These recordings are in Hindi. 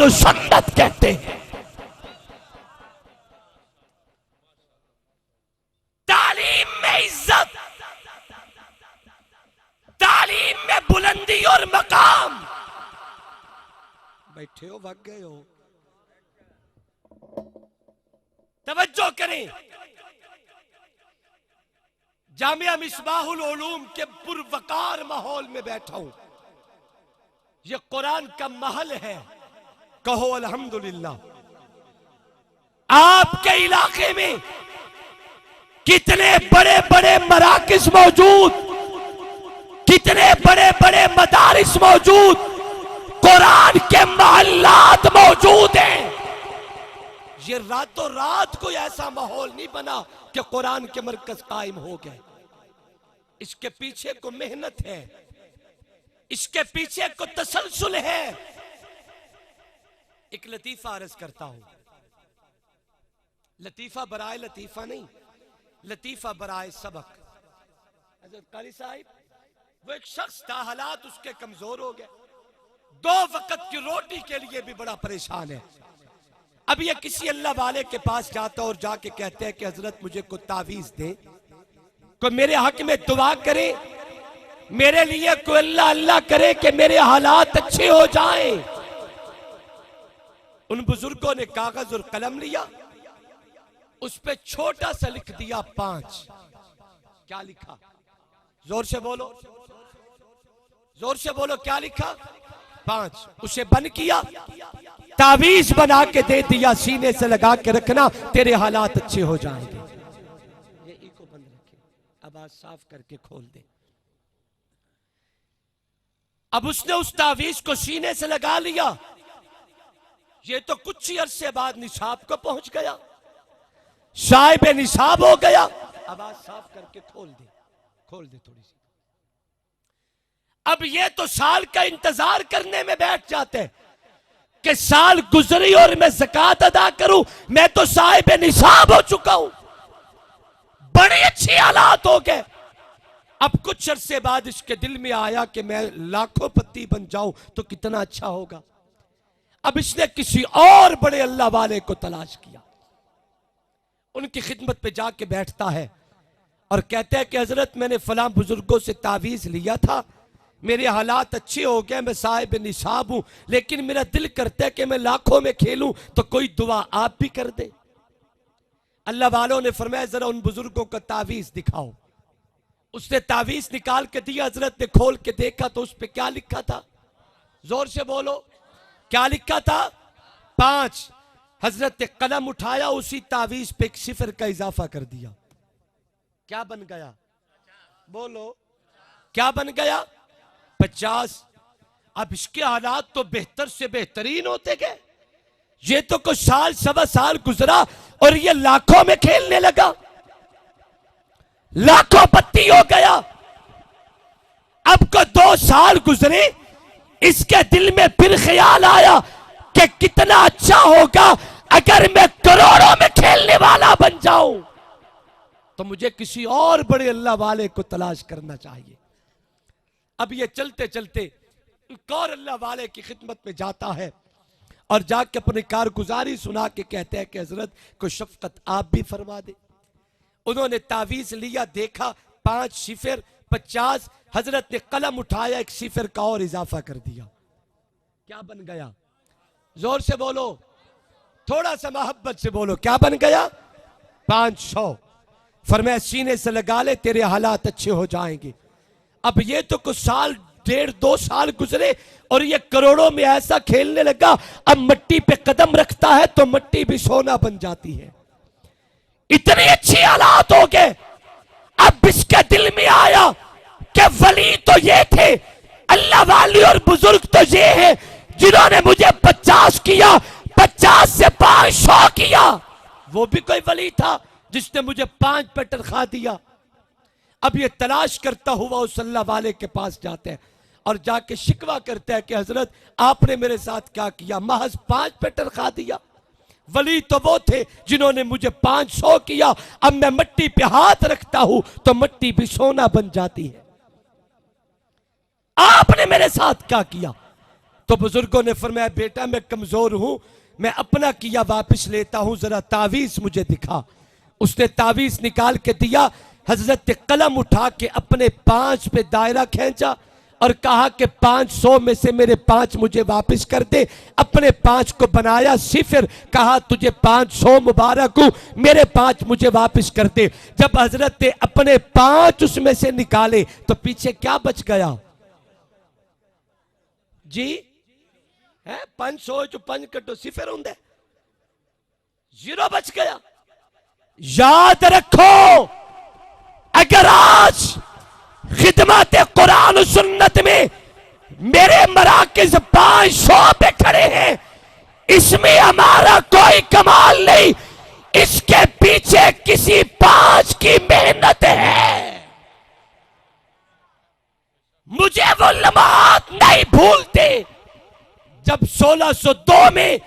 अहल सुन्नत कहते हैं। तालीम में इज्जत, तालीम में बुलंदी और मकाम। बैठे हो, भाग गए हो, तवज्जो करें। जामिया मिसबाहुल उलूम के पुरवकार माहौल में बैठा हूं। ये कुरान का महल है, कहो अल्हम्दुलिल्लाह। आपके इलाके में कितने बड़े बड़े मराकिज मौजूद, कितने बड़े बड़े मदारिस मौजूद, कुरान के महल्लात मौजूद हैं। ये रातों रात कोई ऐसा माहौल नहीं बना कि कुरान के मरकज कायम हो गए। इसके पीछे को मेहनत है, इसके पीछे को तसलसल है। एक लतीफा अर्ज करता हूं, लतीफा बराए लतीफा नहीं, लतीफा बराए सबक। हज़रत कारी साहिब, वो एक शख्स था, हालात उसके कमजोर हो गए, 2 वक्त की रोटी के लिए भी बड़ा परेशान है। अब ये किसी अल्लाह वाले के पास जाता और जाके कहते हैं कि हजरत मुझे को तावीज दे, कोई मेरे हक में दुआ करे, मेरे लिए कोई अल्लाह अल्लाह करे कि मेरे हालात अच्छे हो जाएं। उन बुजुर्गों ने कागज और कलम लिया, उस पे छोटा सा लिख दिया 5। क्या लिखा? जोर से बोलो, जोर से बोलो, क्या लिखा? 5। उसे बंद किया, तावीज बना के दे दिया, सीने से लगा के रखना, तेरे हालात अच्छे हो जाएंगे। ये इको बंद रखे, आवाज साफ करके खोल दे। अब उसने उस तावीज को सीने से लगा लिया, ये तो कुछ ही अरसे बाद निसाब को पहुंच गया, साहिब निसाब हो गया। आवाज साफ करके खोल दे, खोल दे थोड़ी सी। अब ये तो साल का इंतजार करने में बैठ जाते हैं कि साल गुजरी और मैं ज़कात अदा करूं, मैं तो साहिब निसाब हो चुका हूं, बड़े अच्छे हालात हो गए। अब कुछ अरसे बाद इसके दिल में आया कि मैं लाखोंपति बन जाऊं तो कितना अच्छा होगा। अब इसने किसी और बड़े अल्लाह वाले को तलाश किया, उनकी खिदमत पे जाके बैठता है और कहते हैं कि हजरत मैंने फलां बुजुर्गों से तावीज लिया था, मेरे हालात अच्छे हो गए, मैं साहिब निसाब हूं, लेकिन मेरा दिल करता है कि मैं लाखों में खेलूं, तो कोई दुआ आप भी कर दे। अल्लाह वालों ने फरमाया जरा उन बुजुर्गों का तावीज दिखाओ। उसने तावीज निकाल के दिया, हजरत ने खोल के देखा तो उस पर क्या लिखा था? जोर से बोलो, क्या लिखा था? 5। हजरत ने कलम उठाया, उसी तावीज पे 1 सिफर का इजाफा कर दिया। क्या बन गया? बोलो, क्या बन गया? 50। अब इसके हालात तो बेहतर से बेहतरीन होते गए। ये तो कुछ साल सवा साल गुजरा और ये लाखों में खेलने लगा, लाखों पत्ती हो गया। अब को 2 साल गुजरे, इसके दिल में फिर ख्याल आया कि कितना अच्छा होगा अगर मैं करोड़ों में खेलने वाला बन जाऊं, तो मुझे किसी और बड़े अल्लाह वाले को तलाश करना चाहिए। अब ये चलते चलते एक और अल्लाह वाले की खिदमत में जाता है और जाके अपनी कारगुजारी सुना के कहते हैं कि हजरत को शफकत आप भी फरमा दे। उन्होंने तावीज लिया, देखा 5 सिफर 50। हजरत ने कलम उठाया, 1 सिफर का और इजाफा कर दिया। क्या बन गया? जोर से बोलो, थोड़ा सा मोहब्बत से बोलो, क्या बन गया? 500। फरमाया सीने से लगा ले, तेरे हालात अच्छे हो जाएंगे। अब ये तो कुछ साल, 1.5-2 साल गुजरे और ये करोड़ों में ऐसा खेलने लगा। अब मिट्टी पे कदम रखता है तो मिट्टी भी सोना बन जाती है, इतने अच्छे हालात हो गए। अब इसके दिल में आया कि वली तो ये थे, अल्लाह वाली और बुजुर्ग तो ये है जिन्होंने मुझे 50 किया, 50 से 500 किया। वो भी कोई वली था जिसने मुझे 5 पे तनख्वाह दिया। अब ये तलाश करता हुआ उस अल्लाह वाले के पास जाते हैं और जाके शिकवा करता है कि हजरत आपने मेरे साथ क्या किया, महज 5 पे तनख्वाह दिया। वली तो वो थे जिन्होंने मुझे 500 किया, अब मैं मिट्टी पे हाथ रखता हूं तो मिट्टी भी सोना बन जाती है। आपने मेरे साथ क्या किया? तो बुजुर्गों ने फरमाया बेटा मैं कमजोर हूं, मैं अपना किया वापस लेता हूं, जरा तावीज मुझे दिखा। उसने तावीज निकाल के दिया। हजरत कलम उठा के अपने 5 पे दायरा खींचा और कहा कि 500 में से मेरे 5 मुझे वापस कर दे। अपने 5 को बनाया सिफर, कहा तुझे 500 मुबारक हूं, मेरे 5 मुझे वापस कर दे। जब हजरत ने अपने 5 उसमें से निकाले तो पीछे क्या बच गया जी? है 500 जो 5 कटो सिफर होंगे, 0 बच गया। याद रखो, अगर आज खिदमत कुरान और सुन्नत में मेरे मराकिज 500 पे खड़े हैं, इसमें हमारा कोई कमाल नहीं, इसके पीछे किसी 5 की मेहनत है। मुझे वो लम्हात नहीं भूलते जब 1602 में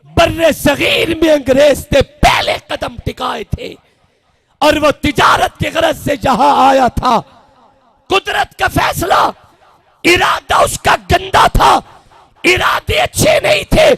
बर्रे सगीर में अंग्रेज ने पहले कदम टिकाए थे और वो तिजारत की गरज से जहां आया था। कुदरत का फैसला, इरादा उसका गंदा था, इरादे अच्छे नहीं थे।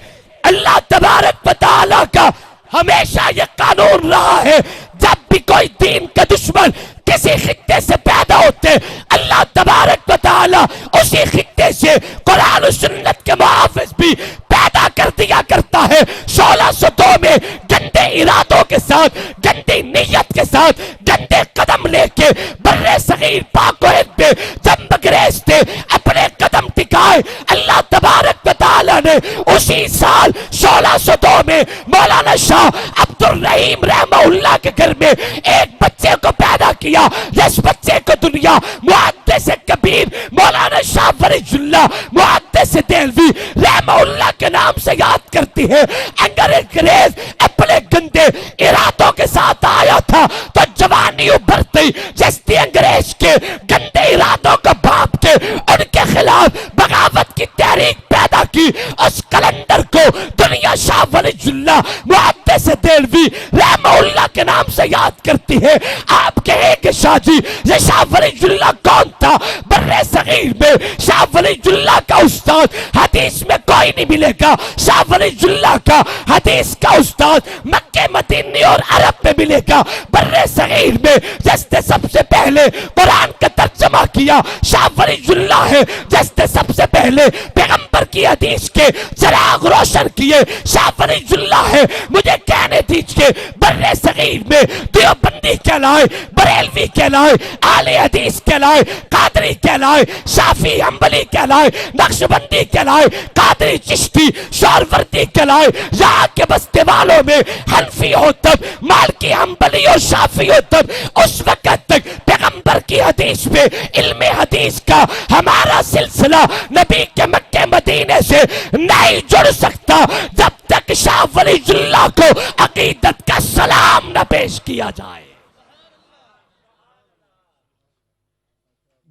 अल्लाह तबारक व तआला का हमेशा यह कानून रहा है, जब भी कोई दीन का दुश्मन किसी खित्ते से पैदा होते, अल्लाह तबारक व तआला उसी खित्ते से कुरान और सुन्नत के मुहाफिज भी पैदा कर दिया करता है। 1602 में गंदे इरादों के साथ, गंदी नीयत के साथ, गंदे कदम लेके बर्रे सगीर पाक-ओ-हिंद पे जब अंग्रेज थे अपने कदम टिकाए, अल्लाह तबारक व तआला ने उसी साल 1602 में मौलाना शाह अब्दुल रहीम रहमहुल्लाह के घर में एक बच्चे को पैदा किया, जिस बच्चे को दुनिया मुहद्दिस कबीर मौलाना शाह फरीजुल्लाह मुहद्दिस देहलवी रहमहुल्लाह के नाम से याद करती है। अगर अंग्रेज अपने गंदे इरादों के साथ आया था तो जवानी उभरती, जिसने अंग्रेज के गंदे इरादों को भाप के उनके खिलाफ बगावत की तहरीक पैदा की, उस कलंदर को दुनिया शाह फरीजुल्लाह मुहद्दिस देहलवी रहमहुल्लाह के नाम से याद करती है। आप कहेंगे शाह जी ये शाह फरीजुल्लाह कौन था? बर्रे सगीर में शाह फरीजुल्लाह का उस्ताद हदीस में कोई नहीं मिलेगा। शाह फरीजुल्लाह का हदीस का उस्ताद मक्के मदीने और अरब में मिलेगा। बर्रे सगीर में जिसने सबसे पहले कुरान का तर्जमा किया शाह फरीजुल्लाह है, जिसने सबसे पहले पैगंबर की हदीस के चिराग रोशन किए शाह फरीजुल्लाह है। मुझे कहने दीजिए, बर्रे सगीर में देवबंदी कहलाए, बरेलवी कहलाए, आले हदीस कहलाए, कादरी कहलाए, शाफी हंबली कहलाए, नक्शबंदी कहलाए, कादरी चिश्ती शौरवर्दी कहलाए, यहाँ के बस्ते वालों में हनफी हो तब, मालकी हंबली और शाफी हो तब, उस वक्त तक पैगंबर की हदीस में इल्मे हदीस का हमारा सिलसिला नबी के मक्के मदीने से नहीं जुड़ सकता जब तक शाह फरीजुल्लाह को अकीदत का सलाम न पेश किया जाए।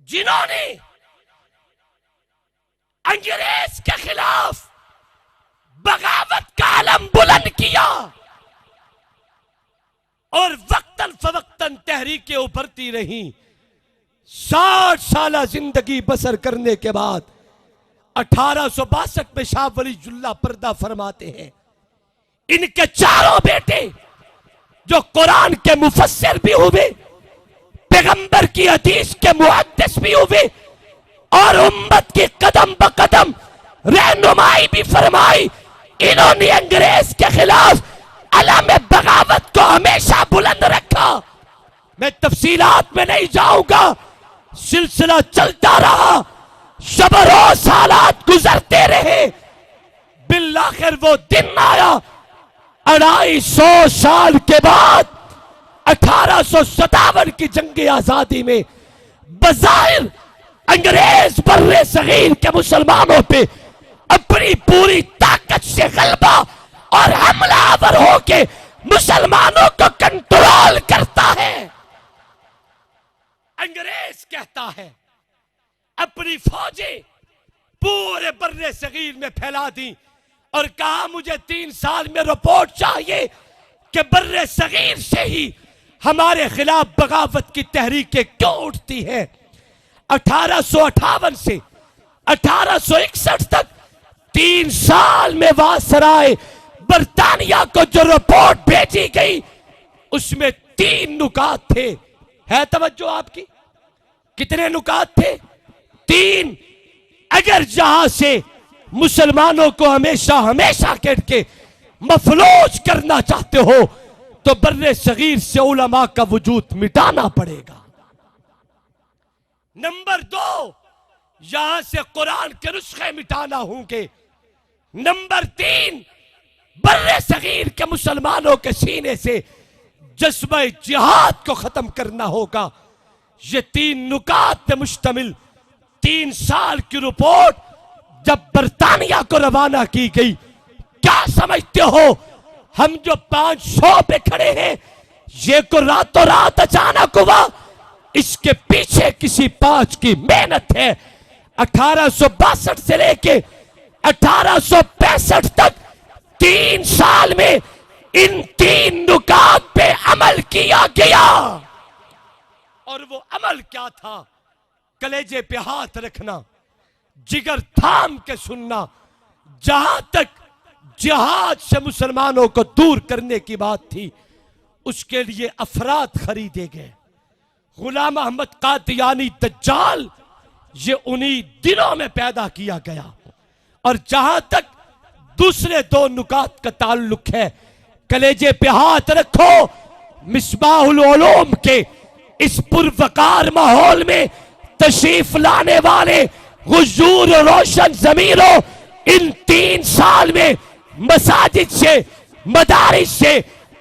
जिन्होंने अंग्रेज के खिलाफ बगावत का आलम बुलंद किया और वक्तन फवक्तन तहरीकें उभरती रहीं, 60 साल जिंदगी बसर करने के बाद 1862 में शाह फरीजुल्लाह पर्दा फरमाते हैं। इनके चारों बेटे जो कुरान के मुफस्सिर भी हुए, पैगंबर की हदीस के मुहद्दिस भी हुए और उम्मत की कदम ब कदम रहनुमाई भी फरमाई, इन्होंने अंग्रेज के खिलाफ अलम बगावत को हमेशा बुलंद रखा। मैं तफसीलात में नहीं जाऊंगा, सिलसिला चलता रहा, शब रोज हालात गुजरते रहे, बिल्लाखिर वो दिन आया 250 साल के बाद 1857 की जंग आजादी में बज़ाहिर अंग्रेज बर्रे सगीर के मुसलमानों पे अपनी पूरी ताकत से गलबा और हमलावर होके मुसलमानों को कंट्रोल करता है। अंग्रेज कहता है अपनी फौजें पूरे बर्रे सगीर में फैला दी और कहा मुझे 3 साल में रिपोर्ट चाहिए कि बर्रे सगीर से ही हमारे खिलाफ बगावत की तहरीकें क्यों उठती हैं। 1858 से 1861 तक 3 साल में वासराय बरतानिया को जो रिपोर्ट भेजी गई उसमें 3 नुकात थे। है तवज्जो आपकी? कितने नुकात थे? 3। अगर जहां से मुसलमानों को हमेशा हमेशा के मफलूज करना चाहते हो तो बर्रे सगीर से उलमा का वजूद मिटाना पड़ेगा। नंबर 2, यहां से कुरान के नुस्खे मिटाना होंगे। नंबर 3, बर्रे सगीर के मुसलमानों के सीने से जज्बा जिहाद को खत्म करना होगा। ये 3 नुकात पे मुश्तमिल 3 साल की रिपोर्ट जब बरतानिया को रवाना की गई, क्या समझते हो हम जो 500 पे खड़े हैं ये को रातों रात अचानक हुआ? इसके पीछे किसी 5 की मेहनत है। 1862 से लेके 1865 तक 3 साल में इन 3 नुकात पे अमल किया गया। और वो अमल क्या था? कलेजे पे हाथ रखना, जिगर थाम के सुनना। जहां तक जिहाद से मुसलमानों को दूर करने की बात थी उसके लिए अफराद खरीदे गए। गुलाम अहमद कादियानी दज्जाल ये उन्हीं दिनों में पैदा किया गया। और जहां तक दूसरे 2 नुकात का ताल्लुक है, कलेजे पे हाथ रखो। मिसबाहुल उलूम के इस पुरवकार माहौल में तशरीफ लाने वाले हुजूर रोशन ज़मीरों, इन 3 साल में मसाजिद से, मदारिस से,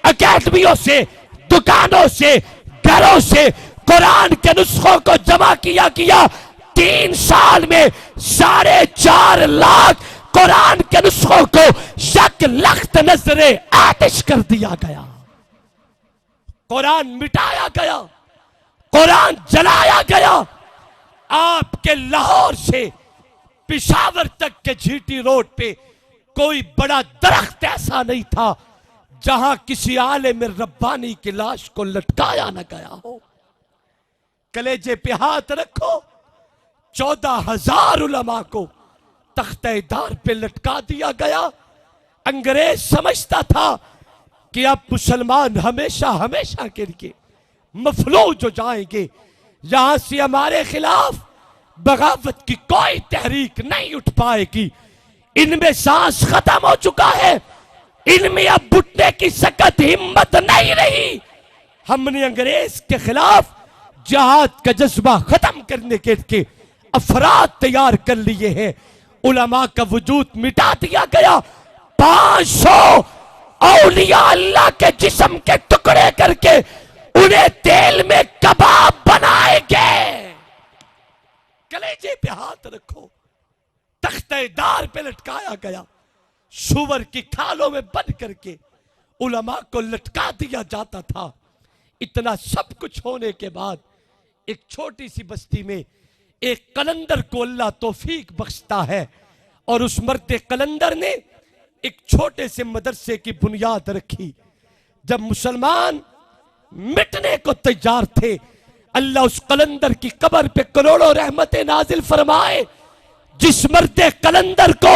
अकेडमियों से, दुकानों से, घरों से कुरान के नुस्खों को जमा किया गया। 3 साल में 4.5 लाख कुरान के नुस्खों को यक लख्त नजरे आतिश कर दिया गया। कुरान मिटाया गया, कुरान जलाया गया। आपके लाहौर से पिशावर तक के जीटी रोड पे कोई बड़ा दरख्त ऐसा नहीं था जहां किसी आलिम रब्बानी की लाश को लटकाया न गया हो। कलेजे पे हाथ रखो। 14,000 उलमा को तख्तेदार पे लटका दिया गया। अंग्रेज समझता था कि अब मुसलमान हमेशा हमेशा के लिए मफलूज हो जाएंगे। यहां से हमारे खिलाफ बगावत की कोई तहरीक नहीं उठ पाएगी। इनमें सांस खत्म हो चुका है, इनमें अब बुटने की सख्त हिम्मत नहीं रही। हमने अंग्रेज के खिलाफ जिहाद का जज्बा खत्म करने के अफराद तैयार कर लिए हैं। उलमा का वजूद मिटा दिया गया। 500 औलिया अल्लाह के जिस्म के टुकड़े करके उन्हें तेल में कबाब बनाएंगे। कलेजे पे हाथ रखो। तख्तेदार पे लटकाया गया। सुअर की खालों में बंद करके उलमा को लटका दिया जाता था। इतना सब कुछ होने के बाद एक छोटी सी बस्ती में एक कलंदर को अल्लाह तौफीक बख्शता है और उस मर्द कलंदर ने एक छोटे से मदरसे की बुनियाद रखी। जब मुसलमान मिटने को तैयार थे, अल्लाह उस कलंदर की कब्र पे करोड़ों रहमतें नाजिल फरमाए। जिस मर्द कलंदर को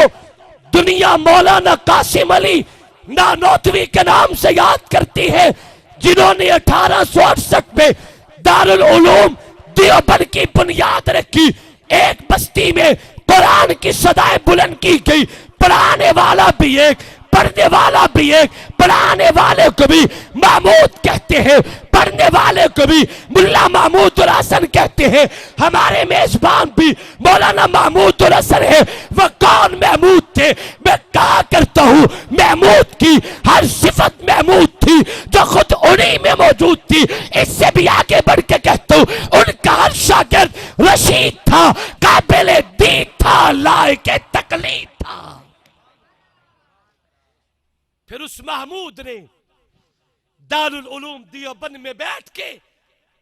दुनिया मौलाना कासिम अली नानोतवी के नाम से याद करती है, जिन्होंने 1868 में दारुल उलूम देवबंद की बुनियाद रखी। एक बस्ती में कुरान की सदाएं बुलंद की गई। पढ़ाने वाला भी एक, पढ़ने वाला भी एक। पढ़ाने वाले को भी महमूद कहते हैं, पढ़ने वाले को भी मुल्ला महमूद हसन कहते हैं। हमारे मेजबान भी मौलाना महमूद हसन है। वह कौन महमूद थे? मैं कहा करता हूं महमूद की हर सिफत महमूद थी जो खुद उन्हीं में मौजूद थी। इससे भी आगे बढ़ के कहता हूं उनका हर शागिर्द रशीद था, काबिल दीद था, लायक तकलीद था। फिर उस महमूद ने दारुल उलूम देवबंद में बैठ के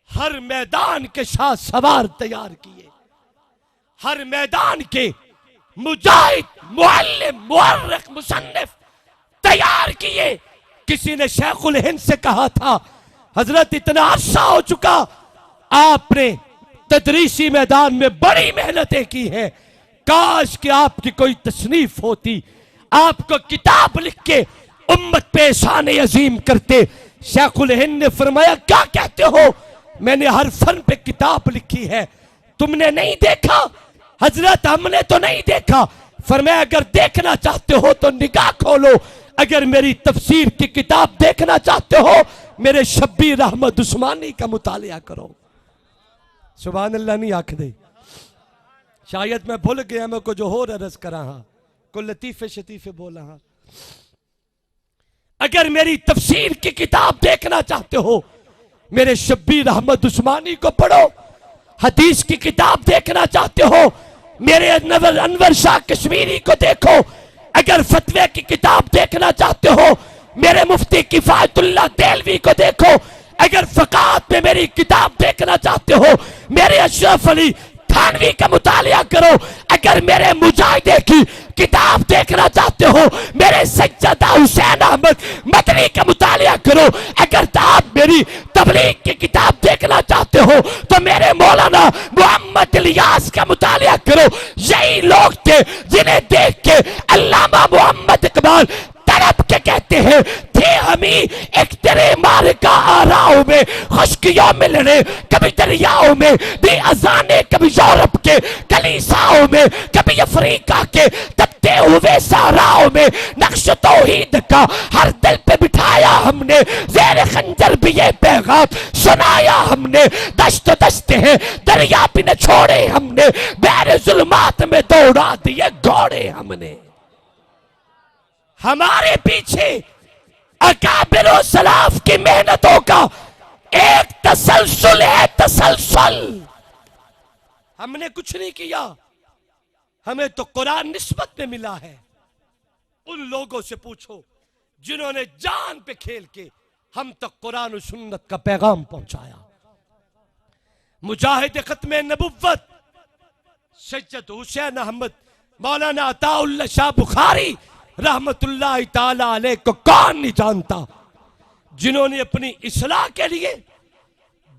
हर मैदान के शाह सवार तैयार किए। हर मैदान के मुजाहिद, मुअल्लिम, मुअर्रिख, मुसन्निफ तैयार किए। किसी ने शेखुल हिंद से कहा था, हजरत इतना अरसा हो चुका, आपने तदरीसी मैदान में बड़ी मेहनतें की हैं, काश कि आपकी कोई तसनीफ होती, आपको किताब लिख के उम्मत पे शान अजीम करते। शेखुल हिंद ने फरमाया क्या कहते हो, मैंने हर फन पे किताब लिखी है, तुमने नहीं देखा? हजरत हमने तो नहीं देखा। फरमाया अगर देखना चाहते हो तो निगाह खोलो, अगर मेरी तफसीर की किताब देखना चाहते हो मेरे शब्बीर अहमद उस्मानी का मुतालिया करो। सुभान अल्लाह नहीं आख दे। शायद मैं भूल गया, मैं को जो हो रस करा हाँ, को लतीफे शतीफे बोला हाँ। अगर मेरी तफसीर की किताब देखना चाहते हो मेरे शब्बीर अहमद उस्मानी को पढ़ो। हदीस की किताब देखना चाहते हो मेरे अनवर शाह कश्मीरी को देखो। अगर फतवे की किताब देखना चाहते हो मेरे मुफ्ती किफायतुल्लाह देलवी को देखो। अगर फ़क़ात में मेरी किताब देखना चाहते हो मेरे अशरफ अली थानवी का मुतालिया करो। अगर मेरे मुजाहिदे की किताब देखना चाहते हो मेरे सज्जदा हुसैन अहमद मदनी का मुतालिया करो। अगर आप मेरी तबलीग की किताब देखना चाहते हो तो मेरे मौलाना मोहम्मद इलियास का मुतालिया करो। यही लोग थे जिन्हें देख के अल्लामा मोहम्मद इकबाल तड़प के कहते हैं थे हमी एक तेरे मार का आराओं में, खुशकियों में लड़े कभी दरियाओं में, भी अजाने कभी यूरोप के कलीसाओं में, कभी अफ्रीका के तपते हुए सहराओं में। नक्श तौहीद का हर दिल पे बिठाया हमने, ज़ेर खंजर भी ये पैगाम सुनाया हमने। दश्त दस्ते हैं दरिया भी न छोड़े हमने, बैर जुल्मात में दौड़ा दिए घोड़े हमने। हमारे पीछे अकाबिर और सलाफ की मेहनतों का एक तसलसल है, तसलसल। हमने कुछ नहीं किया, हमें तो कुरान निस्बत में मिला है। उन लोगों से पूछो जिन्होंने जान पे खेल के हम तक कुरान और सुन्नत का पैगाम पहुंचाया। मुजाहिद खत्मे नबुव्वत सैयद हुसैन अहमद मौलाना अताउल्लाह शाह बुखारी रहमतुल्लाह ताला अलैह को कौन नहीं जानता, जिन्होंने अपनी इस्लाह के लिए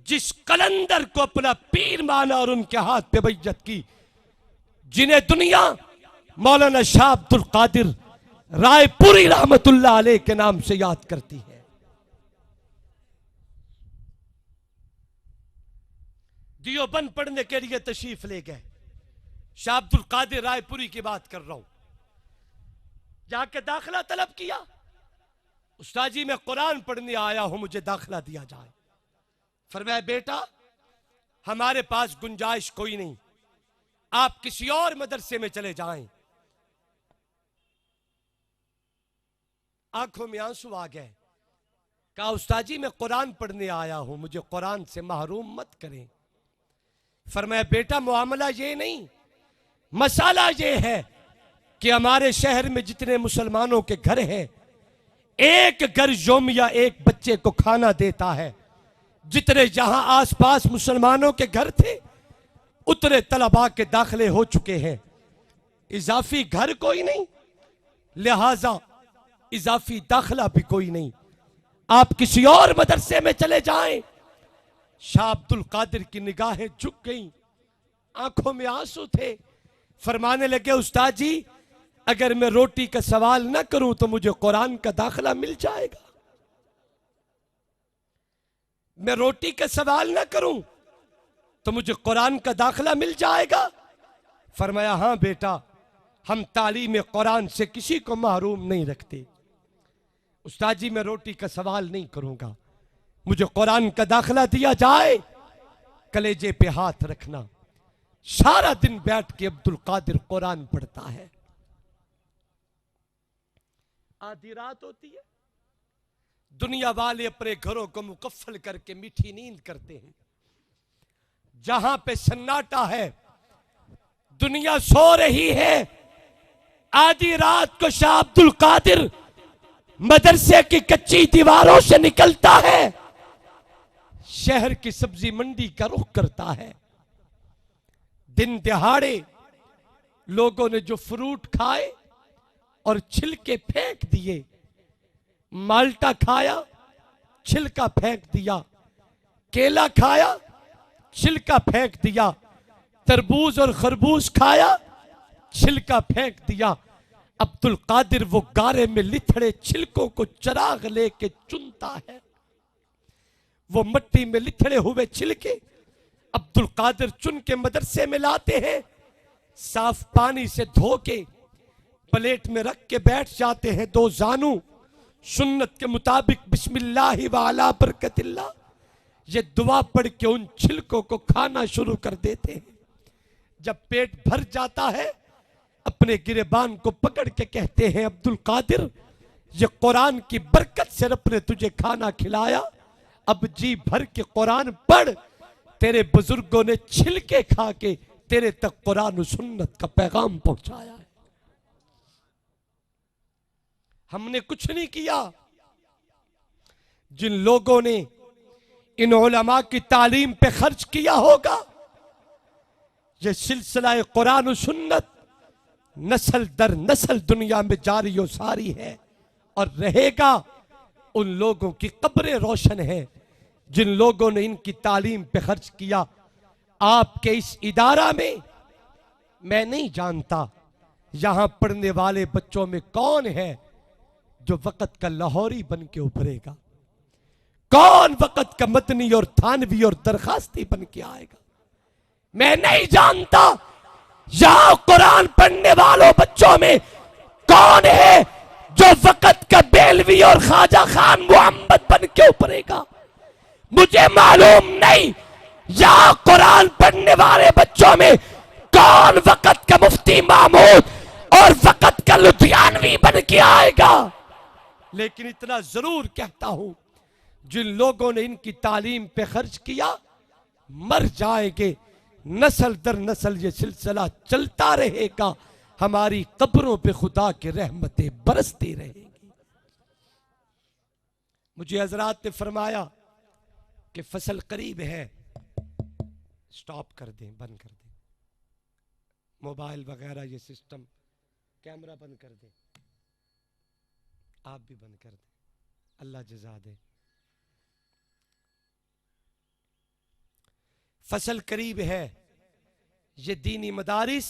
जिस कलंदर को अपना पीर माना और उनके हाथ पे बैयत की, जिन्हें दुनिया मौलाना शाह अब्दुल कादिर रायपुरी रहमतुल्लाह अलैह के नाम से याद करती है। दियोबंद पढ़ने के लिए तशरीफ ले गए। शाह अब्दुल कादिर रायपुरी की बात कर रहा हूं। जाके दाखिला तलब किया, उस्ताद जी मैं कुरान पढ़ने आया हूं, मुझे दाखिला दिया जाए। फरमाया बेटा हमारे पास गुंजाइश कोई नहीं, आप किसी और मदरसे में चले जाएं। आंखों में आंसू आ गए। कहा उस्ताद जी मैं कुरान पढ़ने आया हूं, मुझे कुरान से महरूम मत करें। फरमाया बेटा मामला ये नहीं, मसाला ये है कि हमारे शहर में जितने मुसलमानों के घर हैं, एक घर योमिया एक बच्चे को खाना देता है। जितने जहां आसपास मुसलमानों के घर थे उतने तलबा के दाखिले हो चुके हैं, इजाफी घर कोई नहीं, लिहाजा इजाफी दाखिला भी कोई नहीं, आप किसी और मदरसे में चले जाएं। शाह अब्दुल कादिर की निगाहें झुक गईं, आंखों में आंसू थे। फरमाने लगे उस्ताद जी अगर मैं रोटी का सवाल ना करूं तो मुझे कुरान का दाखिला मिल जाएगा। मैं रोटी का सवाल ना करूं तो मुझे कुरान का दाखिला मिल जाएगा। फरमाया हां बेटा हम तालीम कुरान से किसी को महरूम नहीं रखते। उस्ताद जी मैं रोटी का सवाल नहीं करूंगा, मुझे कुरान का दाखिला दिया जाए। कलेजे पे हाथ रखना, सारा दिन बैठ के अब्दुल कादिर कुरान पढ़ता है। आधी रात होती है, दुनिया वाले अपने घरों को मुकफ्फल करके मीठी नींद करते हैं। जहां पे सन्नाटा है, दुनिया सो रही है, आधी रात को शाह अब्दुल कादिर मदरसे की कच्ची दीवारों से निकलता है, शहर की सब्जी मंडी का रुख करता है। दिन दिहाड़े लोगों ने जो फ्रूट खाए और छिलके फेंक दिए, माल्टा खाया छिलका फेंक दिया, केला खाया छिलका फेंक दिया, तरबूज और खरबूज खाया छिलका फेंक दिया। अब्दुल कादिर वो गारे में लिथड़े छिलकों को चिराग लेके चुनता है। वो मिट्टी में लिथड़े हुए छिलके अब्दुल कादिर चुन के मदरसे में लाते हैं। साफ पानी से धो के प्लेट में रख के बैठ जाते हैं। दो जानू सुन्नत के मुताबिक बिस्मिल्लाहि व अला बरकतिल्लाह ये दुआ पढ़ के उन छिलकों को खाना शुरू कर देते हैं। जब पेट भर जाता है अपने गिरेबान को पकड़ के कहते हैं अब्दुल कादिर ये कुरान की बरकत से रब ने तुझे खाना खिलाया, अब जी भर के कुरान पढ़। तेरे बुजुर्गों ने छिलके खा के तेरे तक कुरान और सुन्नत का पैगाम पहुंचाया है। हमने कुछ नहीं किया। जिन लोगों ने इन उलमा की तालीम पे खर्च किया होगा, ये सिलसिला कुरान और सुन्नत नस्ल दर नस्ल दुनिया में जारी और सारी है और रहेगा। उन लोगों की कब्रें रोशन है जिन लोगों ने इनकी तालीम पे खर्च किया। आपके इस इदारा में मैं नहीं जानता यहां पढ़ने वाले बच्चों में कौन है जो वक़्त का लाहौरी बन के उभरेगा, कौन वक़्त का मदनी और थानवी और दरखास्ती बन के आएगा। मैं नहीं जानता यहां कुरान पढ़ने वालों बच्चों में कौन है जो वक़्त का बेलवी और ख्वाजा खान मोहम्मद बन के उभरेगा। मुझे मालूम नहीं यहां कुरान पढ़ने वाले बच्चों में कौन वक़्त का मुफ्ती मामूद और वक़्त का लुधियानवी बन के आएगा। लेकिन इतना जरूर कहता हूं जिन लोगों ने इनकी तालीम पे खर्च किया मर जाएंगे, नस्ल दर नस्ल ये सिलसिला चलता रहेगा। हमारी कब्रों पे खुदा की रहमतें बरसती रहेंगी। मुझे हजरात ने फरमाया कि फसल करीब है, स्टॉप कर दें, बंद कर दें, मोबाइल वगैरह ये सिस्टम, कैमरा बंद कर दें, आप भी बंद कर दें, अल्लाह जज़ा दे। फसल करीब है। ये दीनी मदारिस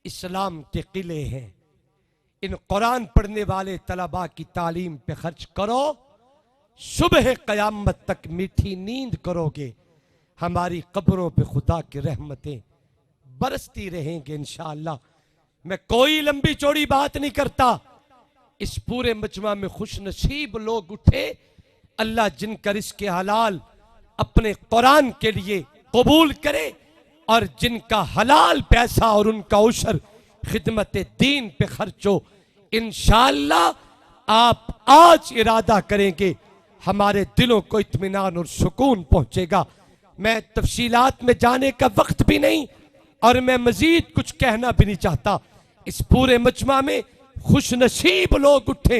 इस्लाम के किले हैं। इन कुरान पढ़ने वाले तलबा की तालीम पे खर्च करो, सुबह क़यामत तक मीठी नींद करोगे। हमारी कब्रों पे खुदा की रहमतें बरसती रहेंगे इंशाअल्लाह। मैं कोई लंबी चौड़ी बात नहीं करता। इस पूरे मजमा में खुश नसीब लोग उठे, अल्लाह जिनका रिज़्क़ हलाल अपने कुरान के लिए कबूल करे और जिनका हलाल पैसा और उनका उशर खिदमत दीन पे खर्चो। इंशाअल्लाह आप आज इरादा करेंगे हमारे दिलों को इत्मीनान और सुकून पहुंचेगा। मैं तफसीलात में जाने का वक्त भी नहीं और मैं मजीद कुछ कहना भी नहीं चाहता। इस पूरे मजमा में खुश नसीब लोग उठे,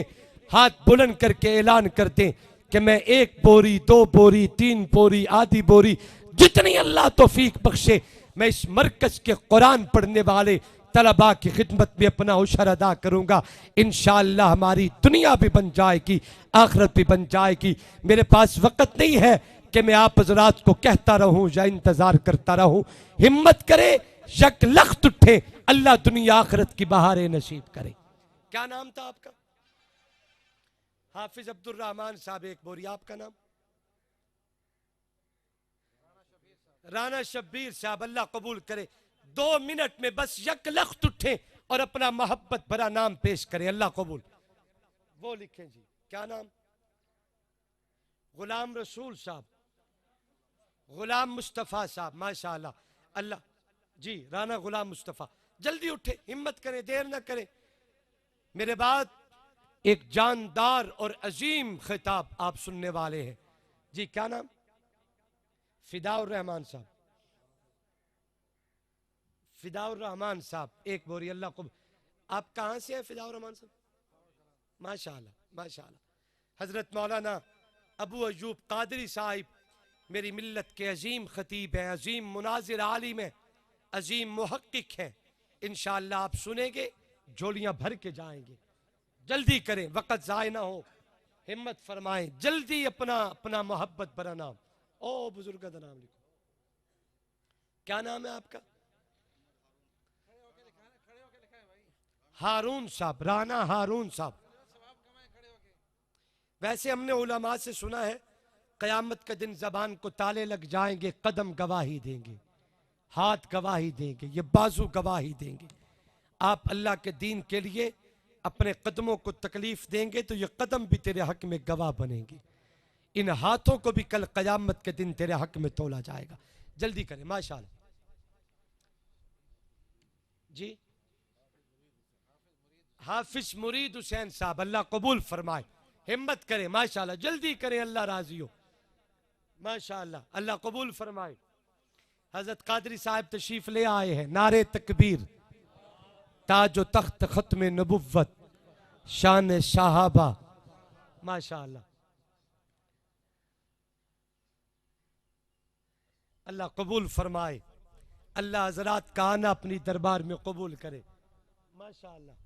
हाथ बुलंद करके ऐलान कर दें कि मैं 1 बोरी 2 बोरी 3 बोरी आधी बोरी जितनी अल्लाह तौफीक बख्शे मैं इस मरकज के कुरान पढ़ने वाले तलबा की खिदमत में अपना उशर अदा करूंगा। इंशाअल्लाह हमारी दुनिया भी बन जाएगी, आखिरत भी बन जाएगी। मेरे पास वक़्त नहीं है कि मैं आप हज़रात को कहता रहूं या इंतजार करता रहूं। हिम्मत करे, यक लख्त उठे, अल्लाह दुनिया आखिरत की बहारें नसीब करे। क्या नाम था आपका? हाफिज अब्दुल रहमान साहब, 1 बोरी। आपका नाम? राना शब्बीर साहब, अल्लाह कबूल करे। 2 मिनट में बस यक लख्त उठे और अपना मोहब्बत भरा नाम पेश करें, अल्लाह कबूल। वो लिखें जी, क्या नाम? गुलाम रसूल साहब, गुलाम मुस्तफ़ा साहब, माशाअल्लाह, अल्लाह जी। राना गुलाम मुस्तफ़ा, जल्दी उठे, हिम्मत करें, देर ना करें। मेरे बाद एक जानदार और अजीम खिताब आप सुनने वाले हैं जी। क्या नाम? फिदाउर रहमान साहब, फिदाउर रहमान साहब, 1 बोरी, अल्लाह को। आप कहां से हैं फिदाउर रहमान साहब? माशाअल्लाह माशाअल्लाह। हजरत मौलाना अबू अयूब कादरी साहिब मेरी मिल्लत के अजीम खतीब हैं, अजीम मुनाजिर आलिम हैं, अजीम मुहक्किक हैं। इंशाअल्लाह आप सुनेंगे, झोलियां भर के जाएंगे। जल्दी करें, वक़्त ज़ाय ना हो, हिम्मत फरमाएं, जल्दी अपना अपना मोहब्बत भरा नाम। ओ बुजुर्ग का नाम लिखो। क्या नाम है आपका? हारून साहब, राना हारून साहब। वैसे हमने उलमा से सुना है कयामत के दिन जबान को ताले लग जाएंगे, कदम गवाही देंगे, हाथ गवाही देंगे, ये बाजू गवाही देंगे। आप अल्लाह के दीन के लिए अपने कदमों को तकलीफ देंगे तो ये कदम भी तेरे हक में गवाह बनेंगे। इन हाथों को भी कल कयामत के दिन तेरे हक में तोला जाएगा। जल्दी करें माशाल्लाह जी। हाफिज मुरीद हुसैन साहब, अल्लाह कबूल फरमाए। हिम्मत करें माशाल्लाह, जल्दी करें, अल्लाह राजी हो माशाल्लाह, अल्लाह कबूल फरमाए। हजरत कादरी साहब तशरीफ ले आए हैं। नारे तकबीर, ताजो तख्त खत्म नबुव्वत, शान साहबा माशाल्लाह। अल्लाह कबूल फरमाए। अल्लाह हजरात का आना अपनी दरबार में कबूल करे माशाल्लाह।